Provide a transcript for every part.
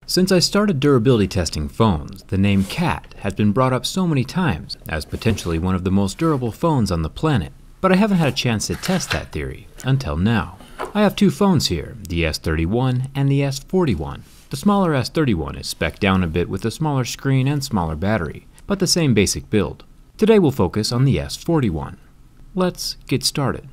Since I started durability testing phones, the name CAT has been brought up so many times as potentially one of the most durable phones on the planet, but I haven't had a chance to test that theory until now. I have two phones here, the S31 and the S41. The smaller S31 is spec'd down a bit with a smaller screen and smaller battery, but the same basic build. Today we'll focus on the S41. Let's get started.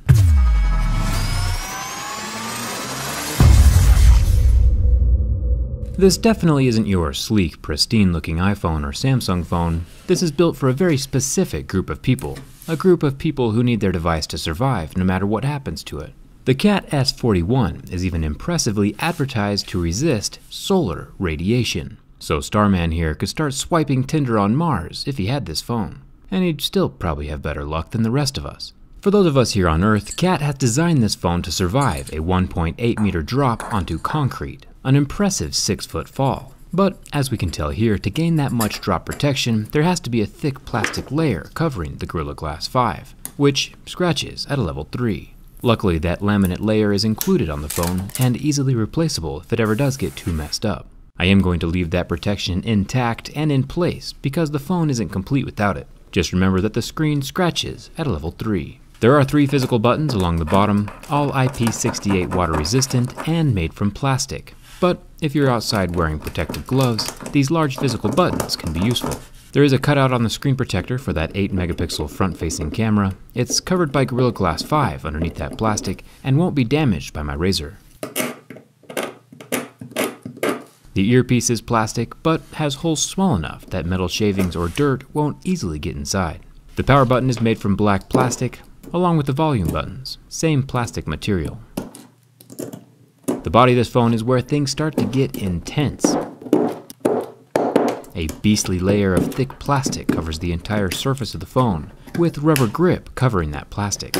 This definitely isn't your sleek, pristine-looking iPhone or Samsung phone. This is built for a very specific group of people. A group of people who need their device to survive no matter what happens to it. The CAT S41 is even impressively advertised to resist solar radiation. So Starman here could start swiping Tinder on Mars if he had this phone. And he'd still probably have better luck than the rest of us. For those of us here on Earth, CAT has designed this phone to survive a 1.8 meter drop onto concrete. An impressive 6-foot fall. But as we can tell here, to gain that much drop protection, there has to be a thick plastic layer covering the Gorilla Glass 5, which scratches at a level 3. Luckily, that laminate layer is included on the phone and easily replaceable if it ever does get too messed up. I am going to leave that protection intact and in place because the phone isn't complete without it. Just remember that the screen scratches at a level 3. There are 3 physical buttons along the bottom, all IP68 water resistant and made from plastic. But if you're outside wearing protective gloves, these large physical buttons can be useful. There is a cutout on the screen protector for that 8 megapixel front-facing camera. It's covered by Gorilla Glass 5 underneath that plastic and won't be damaged by my razor. The earpiece is plastic, but has holes small enough that metal shavings or dirt won't easily get inside. The power button is made from black plastic, along with the volume buttons, same plastic material. The body of this phone is where things start to get intense. A beastly layer of thick plastic covers the entire surface of the phone, with rubber grip covering that plastic.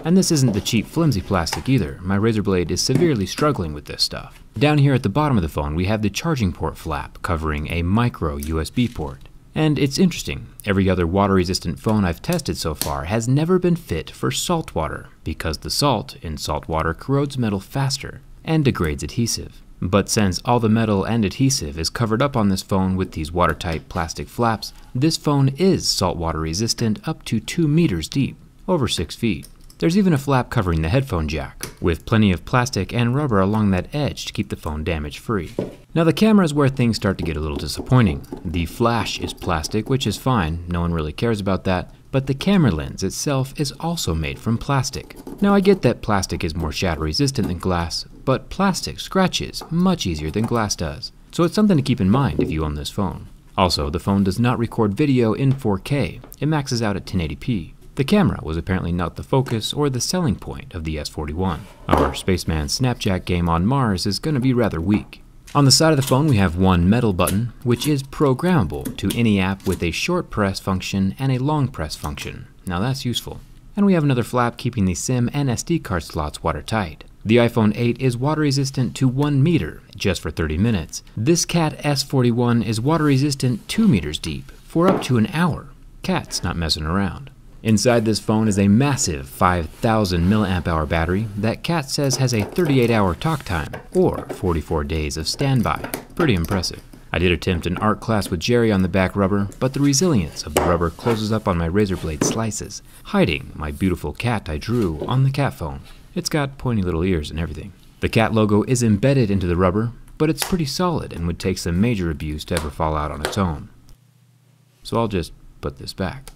And this isn't the cheap flimsy plastic either. My razor blade is severely struggling with this stuff. Down here at the bottom of the phone we have the charging port flap covering a micro USB port. And it's interesting, every other water-resistant phone I've tested so far has never been fit for salt water, because the salt in salt water corrodes metal faster and degrades adhesive. But since all the metal and adhesive is covered up on this phone with these watertight plastic flaps, this phone is saltwater resistant up to 2 meters deep, over 6 feet. There's even a flap covering the headphone jack, with plenty of plastic and rubber along that edge to keep the phone damage-free. Now the camera is where things start to get a little disappointing. The flash is plastic, which is fine, no one really cares about that, but the camera lens itself is also made from plastic. Now I get that plastic is more shatter resistant than glass, but plastic scratches much easier than glass does, so it's something to keep in mind if you own this phone. Also, the phone does not record video in 4K, it maxes out at 1080p. The camera was apparently not the focus or the selling point of the S41. Our Spaceman Snapchat game on Mars is going to be rather weak. On the side of the phone we have one metal button, which is programmable to any app with a short press function and a long press function. Now that's useful. And we have another flap keeping the SIM and SD card slots watertight. The iPhone 8 is water resistant to 1 meter, just for 30 minutes. This CAT S41 is water resistant 2 meters deep, for up to an hour. CAT's not messing around. Inside this phone is a massive 5,000 mAh battery that CAT says has a 38-hour talk time, or 44 days of standby. Pretty impressive. I did attempt an art class with Jerry on the back rubber, but the resilience of the rubber closes up on my razor blade slices, hiding my beautiful cat I drew on the CAT phone. It's got pointy little ears and everything. The CAT logo is embedded into the rubber, but it's pretty solid and would take some major abuse to ever fall out on its own. So I'll just put this back.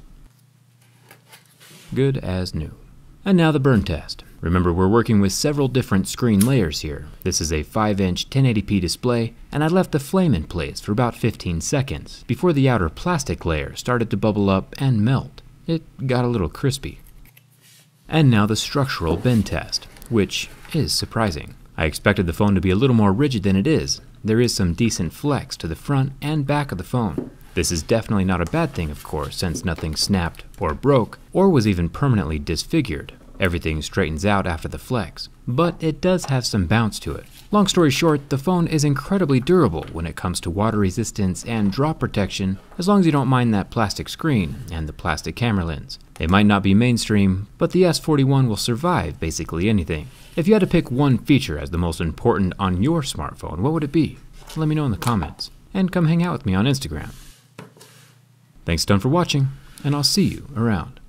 Good as new. And now the burn test. Remember, we're working with several different screen layers here. This is a 5-inch 1080p display, and I left the flame in place for about 15 seconds before the outer plastic layer started to bubble up and melt. It got a little crispy. And now the structural bend test, which is surprising. I expected the phone to be a little more rigid than it is. There is some decent flex to the front and back of the phone. This is definitely not a bad thing, of course, since nothing snapped or broke, or was even permanently disfigured. Everything straightens out after the flex, but it does have some bounce to it. Long story short, the phone is incredibly durable when it comes to water resistance and drop protection, as long as you don't mind that plastic screen and the plastic camera lens. It might not be mainstream, but the S41 will survive basically anything. If you had to pick one feature as the most important on your smartphone, what would it be? Let me know in the comments, and come hang out with me on Instagram. Thanks a ton for watching, and I'll see you around.